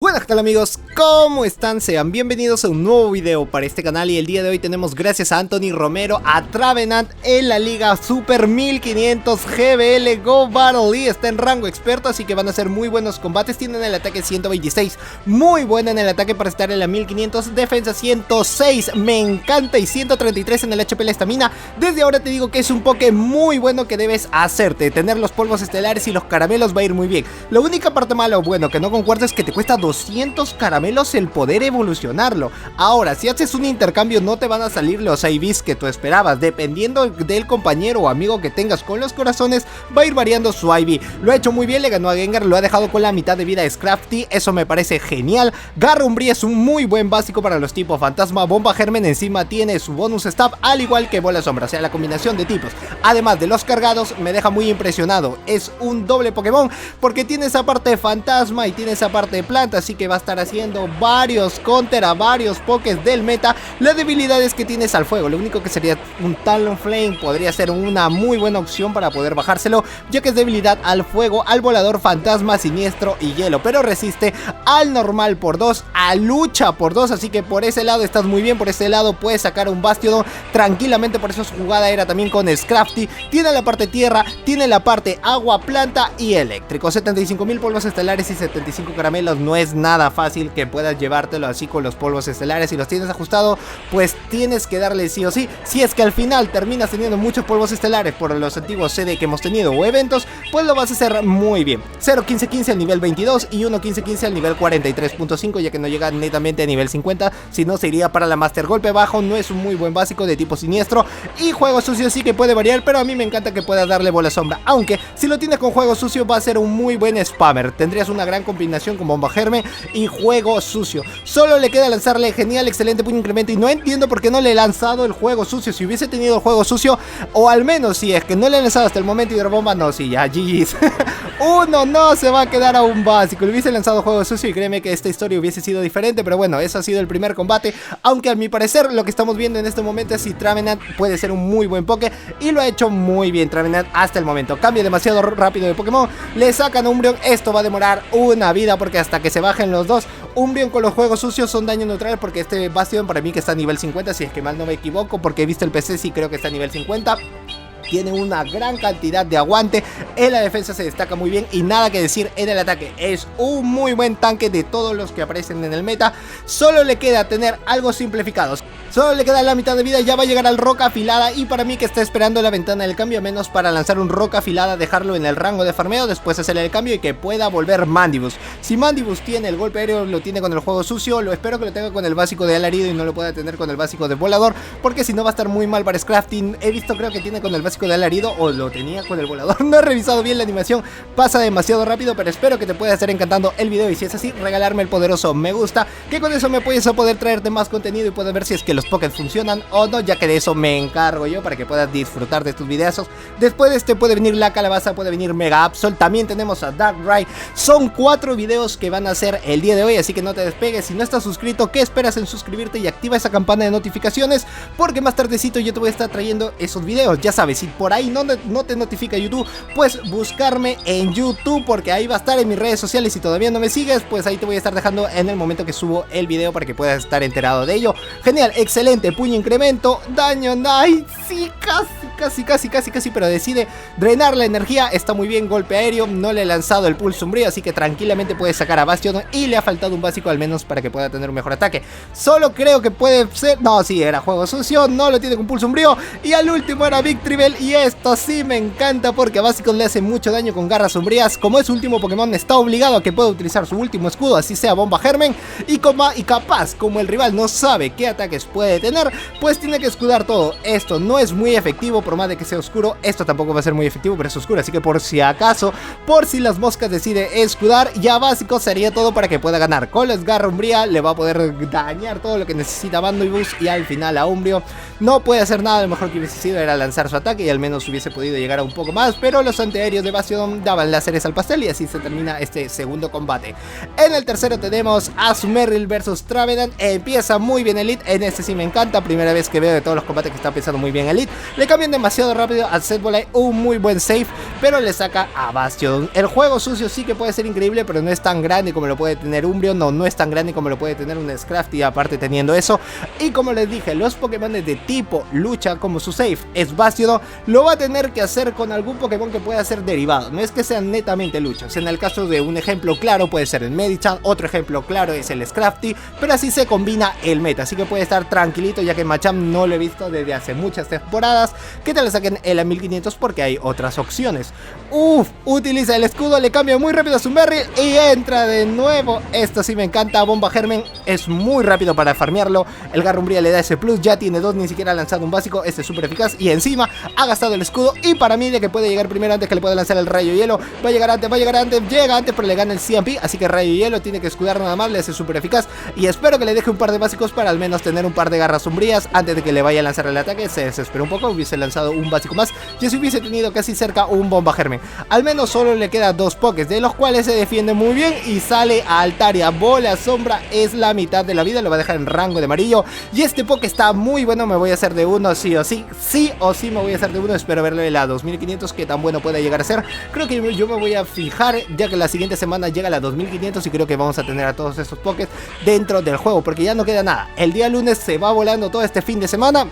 Buenas, ¿qué tal amigos? ¿Cómo están? Sean bienvenidos a un nuevo video para este canal. Y el día de hoy tenemos, gracias a Anthony Romero, a Travenant en la Liga Super 1500 GBL Go Battle y está en rango experto, así que van a ser muy buenos combates. Tienen el ataque 126, muy buena en el ataque para estar en la 1500, defensa 106, me encanta, y 133 en el HP la estamina. Desde ahora te digo que es un poke muy bueno que debes hacerte. Tener los polvos estelares y los caramelos va a ir muy bien. La única parte mala o bueno que no concuerdo es que te cuesta 200 caramelos el poder evolucionarlo. Ahora, si haces un intercambio no te van a salir los IVs que tú esperabas. Dependiendo del compañero o amigo que tengas con los corazones, va a ir variando su IV. Lo ha hecho muy bien, le ganó a Gengar, lo ha dejado con la mitad de vida a Scrafty, eso me parece genial. Garra Umbría es un muy buen básico para los tipos fantasma. Bomba Germen encima tiene su bonus stab, al igual que Bola Sombra, o sea, la combinación de tipos. Además de los cargados, me deja muy impresionado. Es un doble Pokémon porque tiene esa parte de fantasma y tiene esa parte de planta, así que va a estar haciendo varios counter a varios pokés del meta. La debilidad es que tienes al fuego, lo único que sería un Talonflame podría ser una muy buena opción para poder bajárselo, ya que es debilidad al fuego, al volador, fantasma, siniestro y hielo, pero resiste al normal por 2, a lucha por 2, así que por ese lado estás muy bien. Por ese lado puedes sacar un Bastiodon tranquilamente, por eso su jugada era también con Scrafty. Tiene la parte tierra, tiene la parte agua, planta y eléctrico. 75.000 polvos estelares y 75 caramelos, no es nada fácil que puedas llevártelo así con los polvos estelares. Si los tienes ajustado, pues tienes que darle sí o sí. Si es que al final terminas teniendo muchos polvos estelares por los antiguos CD que hemos tenido o eventos, pues lo vas a hacer muy bien. 0.15.15 al nivel 22 y 1.15.15 al nivel 43.5, ya que no llega netamente a nivel 50, si no se iría para la Master. Golpe bajo no es un muy buen básico de tipo siniestro, y juego sucio sí que puede variar, pero a mí me encanta que puedas darle bola sombra, aunque si lo tienes con juego sucio va a ser un muy buen spammer. Tendrías una gran combinación con bomba germe y juego sucio. Solo le queda lanzarle genial, excelente puño incremento, y no entiendo por qué no le he lanzado el juego sucio. Si hubiese tenido el juego sucio, o al menos si es que no le he lanzado hasta el momento hidrobomba, no, sí, ya, GG's. Uno no se va a quedar a un básico. Le hubiese lanzado juego sucio y créeme que esta historia hubiese sido diferente, pero bueno, eso ha sido el primer combate, aunque a mi parecer lo que estamos viendo en este momento es si Travenant puede ser un muy buen poke, y lo ha hecho muy bien Travenant hasta el momento. Cambia demasiado rápido de Pokémon, le sacan a Umbreon, esto va a demorar una vida porque hasta que se bajen los dos. Umbreon con los juegos sucios son daño neutral, porque este Bastion para mí que está a nivel 50, si es que mal no me equivoco, porque he visto el PC, sí creo que está a nivel 50. Tiene una gran cantidad de aguante, en la defensa se destaca muy bien y nada que decir en el ataque. Es un muy buen tanque de todos los que aparecen en el meta. Solo le queda tener algo simplificados. Solo le queda la mitad de vida, ya va a llegar al roca afilada, y para mí que está esperando la ventana del cambio, menos para lanzar un roca afilada, dejarlo en el rango de farmeo, después hacerle el cambio y que pueda volver Mandibus. Si Mandibus tiene el golpe aéreo, lo tiene con el juego sucio, lo espero que lo tenga con el básico de alarido y no lo pueda tener con el básico de volador, porque si no va a estar muy mal para Scrafting. He visto, creo que tiene con el básico de alarido o lo tenía con el volador, no he revisado bien la animación, pasa demasiado rápido, pero espero que te pueda estar encantando el video, y si es así, regalarme el poderoso me gusta, que con eso me puedes a poder traerte más contenido y puedes ver si es que los Pokémon funcionan o no, ya que de eso me encargo yo, para que puedas disfrutar de estos videazos. Después de este puede venir la calabaza, puede venir Mega Absol, también tenemos a Darkrai. Son 4 videos que van a hacer el día de hoy, así que no te despegues. Si no estás suscrito, ¿qué esperas en suscribirte y activa esa campana de notificaciones? Porque más tardecito yo te voy a estar trayendo esos videos. Ya sabes, si por ahí no te notifica YouTube, pues buscarme en YouTube, porque ahí va a estar en mis redes sociales. Si todavía no me sigues, pues ahí te voy a estar dejando en el momento que subo el video para que puedas estar enterado de ello. Genial, excelente puño incremento, daño, ay, sí, casi, pero decide drenar la energía. Está muy bien, golpe aéreo, no le he lanzado el pulso umbrío, así que tranquilamente puede sacar a Bastion, y le ha faltado un básico al menos para que pueda tener un mejor ataque. Solo creo que puede ser, no, sí, era juego sucio, no lo tiene con pulso umbrío, y al último era Victreebel, y esto sí me encanta porque a Básicos le hace mucho daño con garras umbrías. Como es su último Pokémon, está obligado a que pueda utilizar su último escudo, así sea bomba germen, y capaz, como el rival no sabe qué ataques puede tener, pues tiene que escudar todo. Esto no es muy efectivo, por más de que sea oscuro, esto tampoco va a ser muy efectivo, pero es oscuro, así que por si acaso, por si las moscas decide escudar, ya Básico sería todo para que pueda ganar. Con las garra umbría le va a poder dañar todo lo que necesita Mandibus, y al final a Umbreon no puede hacer nada. Lo mejor que hubiese sido era lanzar su ataque y al menos hubiese podido llegar a un poco más, pero los antiaéreos de Bastion daban la cereza al pastel, y así se termina este segundo combate. En el tercero tenemos a Azumarill vs Travenant. Empieza muy bien Elite, en este sí sí me encanta, primera vez que veo de todos los combates que está pensando muy bien Elite. Le cambian demasiado rápido a Zed Volley, un muy buen save, pero le saca a Bastion. El juego sucio sí que puede ser increíble, pero no es tan grande como lo puede tener Umbreon, no es tan grande como lo puede tener un Scrafty, aparte teniendo eso. Y como les dije, los Pokémon de tipo lucha, como su save es Bastion, lo va a tener que hacer con algún Pokémon que pueda ser derivado, no es que sean netamente luchas. En el caso de un ejemplo claro puede ser el Medicham, otro ejemplo claro es el Scrafty, pero así se combina el meta, así que puede estar tranquilito, ya que Machamp no lo he visto desde hace muchas temporadas que te le saquen el a 1500 porque hay otras opciones. Utiliza el escudo, le cambia muy rápido a su Berry y entra de nuevo. Esto sí me encanta, Bomba Germen es muy rápido para farmearlo, el Garrumbría le da ese plus, ya tiene 2, ni siquiera ha lanzado un básico, este es súper eficaz y encima ha gastado el escudo. Y para mí de que puede llegar primero antes que le pueda lanzar el Rayo Hielo, va a llegar antes, llega antes, pero le gana el CMP, así que Rayo Hielo tiene que escudar nada más, le hace súper eficaz y espero que le deje un par de básicos para al menos tener un par de garras sombrías antes de que le vaya a lanzar el ataque. Se desesperó un poco, hubiese lanzado un básico más y así hubiese tenido casi cerca un Bomba Germen. Al menos solo le queda 2 pokés, de los cuales se defiende muy bien y sale a Altaria. Bola Sombra es la mitad de la vida, lo va a dejar en rango de amarillo y este poké está muy bueno, me voy a hacer de uno sí o sí me voy a hacer de uno, espero verle la 2500 que tan bueno puede llegar a ser. Creo que yo me voy a fijar, ya que la siguiente semana llega la 2500 y creo que vamos a tener a todos estos pokés dentro del juego, porque ya no queda nada. El día lunes se va volando todo este fin de semana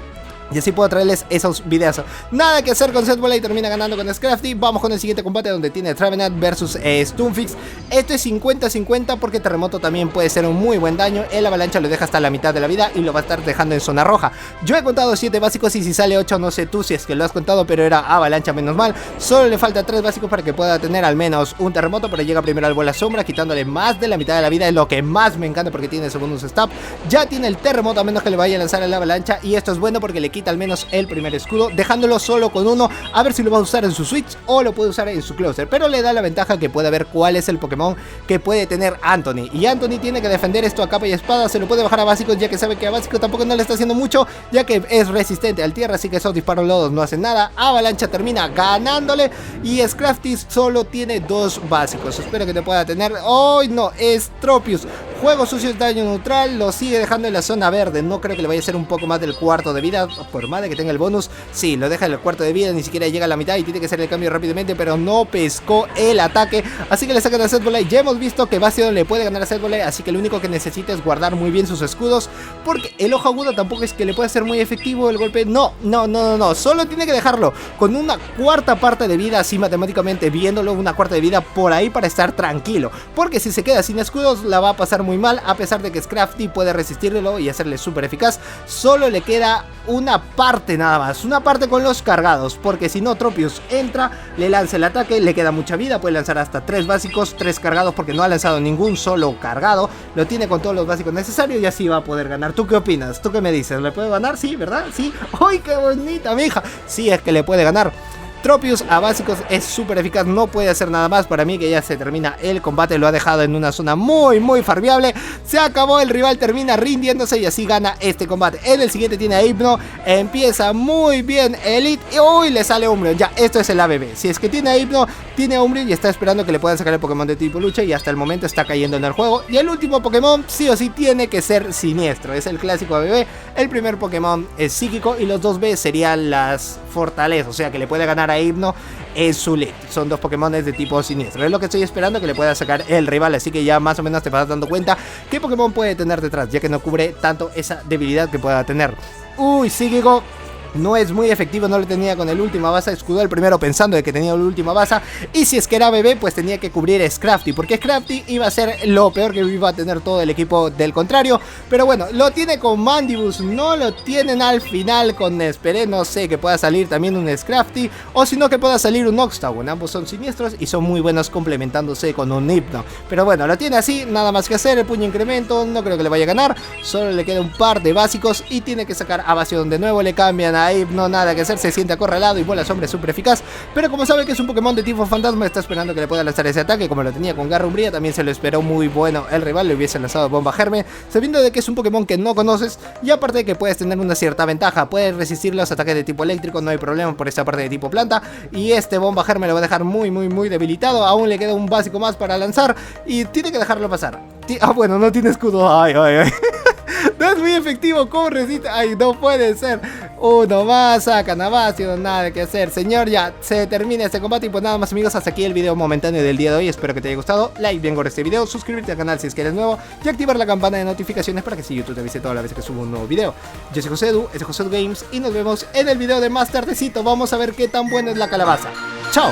y así puedo traerles esos videos. Nada que hacer con Zed Volley, termina ganando con Scrafty. Vamos con el siguiente combate donde tiene Trevenant versus Stunfisk. Esto es 50-50 porque Terremoto también puede ser un muy buen daño. El Avalancha lo deja hasta la mitad de la vida y lo va a estar dejando en zona roja. Yo he contado 7 básicos y si sale 8 no sé tú si es que lo has contado, pero era Avalancha menos mal. Solo le falta 3 básicos para que pueda tener al menos un Terremoto, pero llega primero al Bola Sombra quitándole más de la mitad de la vida. Es lo que más me encanta porque tiene su bonus stab. Ya tiene el Terremoto a menos que le vaya a lanzar el Avalancha y esto es bueno porque le quita al menos el primer escudo, dejándolo solo con uno, a ver si lo va a usar en su Switch o lo puede usar en su Closer, pero le da la ventaja que puede ver cuál es el Pokémon que puede tener Anthony, y Anthony tiene que defender esto a capa y espada. Se lo puede bajar a básicos ya que sabe que a básico tampoco no le está haciendo mucho, ya que es resistente al tierra, así que esos disparos lodos no hacen nada. Avalancha termina ganándole y Scrafty solo tiene 2 básicos, espero que te pueda tener. ¡Oh, no! Es Tropius, juego sucio es daño neutral, lo sigue dejando en la zona verde, no creo que le vaya a hacer un poco más del cuarto de vida, por más de que tenga el bonus, sí, lo deja en el cuarto de vida, ni siquiera llega a la mitad y tiene que hacer el cambio rápidamente, pero no pescó el ataque, así que le sacan a Zed Volley. Ya hemos visto que Bastion le puede ganar a Zed Volley, así que lo único que necesita es guardar muy bien sus escudos, porque el ojo agudo tampoco es que le pueda ser muy efectivo el golpe, no, solo tiene que dejarlo con una cuarta parte de vida, así matemáticamente viéndolo, una cuarta de vida por ahí para estar tranquilo, porque si se queda sin escudos la va a pasar muy mal, a pesar de que Scrafty puede resistirlo y hacerle súper eficaz. Solo le queda una parte nada más, una parte con los cargados, porque si no Tropius entra, le lanza el ataque, le queda mucha vida, puede lanzar hasta 3 básicos, 3 cargados porque no ha lanzado ningún solo cargado, lo tiene con todos los básicos necesarios y así va a poder ganar. ¿Tú qué opinas? ¿Tú qué me dices? ¿Le puede ganar? Sí, ¿verdad? Sí. ¡Ay, qué bonita, mija! Sí, es que le puede ganar. Tropius a básicos es súper eficaz, no puede hacer nada más. Para mí que ya se termina el combate, lo ha dejado en una zona muy farmeable. Se acabó, el rival termina rindiéndose y así gana este combate. En el siguiente tiene a Hypno, empieza muy bien Elite y uy, le sale Umbreon. Ya, esto es el ABB, si es que tiene a Hypno, tiene a Umbreon y está esperando que le puedan sacar el Pokémon de tipo lucha y hasta el momento está cayendo en el juego. Y el último Pokémon sí o sí tiene que ser Siniestro, es el clásico ABB. El primer Pokémon es psíquico y los 2B serían las fortalezas, o sea que le puede ganar a Hypno en su lead. Son 2 Pokémon de tipo Siniestro, es lo que estoy esperando que le pueda sacar el rival, así que ya más o menos te vas dando cuenta qué Pokémon puede tener detrás, ya que no cubre tanto esa debilidad que pueda tener. Uy, psíquico no es muy efectivo, no lo tenía con el última basa, escudó el primero pensando de que tenía la última basa, y si es que era bebé pues tenía que cubrir Scrafty, porque Scrafty iba a ser lo peor que iba a tener todo el equipo del contrario, pero bueno, lo tiene con Mandibus, no lo tienen al final con Nespere, no sé que pueda salir también un Scrafty, o si no que pueda salir un Oxtagon, ambos son siniestros y son muy buenos complementándose con un Hypno, pero bueno, lo tiene así, nada más que hacer, el puño incremento, no creo que le vaya a ganar, solo le queda un par de básicos y tiene que sacar a Bastion, de nuevo le cambian a Hypno, nada que hacer, se siente acorralado y Bola Sombra es súper eficaz, pero como sabe que es un Pokémon de tipo fantasma, está esperando que le pueda lanzar ese ataque, como lo tenía con Garrumbría, también se lo esperó muy bueno el rival, le hubiese lanzado Bomba Germen, sabiendo de que es un Pokémon que no conoces, y aparte de que puedes tener una cierta ventaja, puedes resistir los ataques de tipo eléctrico, no hay problema por esa parte de tipo planta, y este Bomba Germen lo va a dejar muy debilitado, aún le queda un básico más para lanzar, y tiene que dejarlo pasar. Bueno, no tiene escudo, ay. No Es muy efectivo, ¿cómo resiste? Ay, no puede ser. Uno más, sacan a Bastion, nada que hacer. Señor, ya se termina este combate. Y pues nada más, amigos, hasta aquí el video momentáneo del día de hoy. Espero que te haya gustado. Like bien por este video, suscribirte al canal si es que eres nuevo y activar la campana de notificaciones para que si YouTube te avise todas las veces que subo un nuevo video. Yo soy José Edu, este es José Edu Games y nos vemos en el video de más tardecito. Vamos a ver qué tan buena es la calabaza. ¡Chao!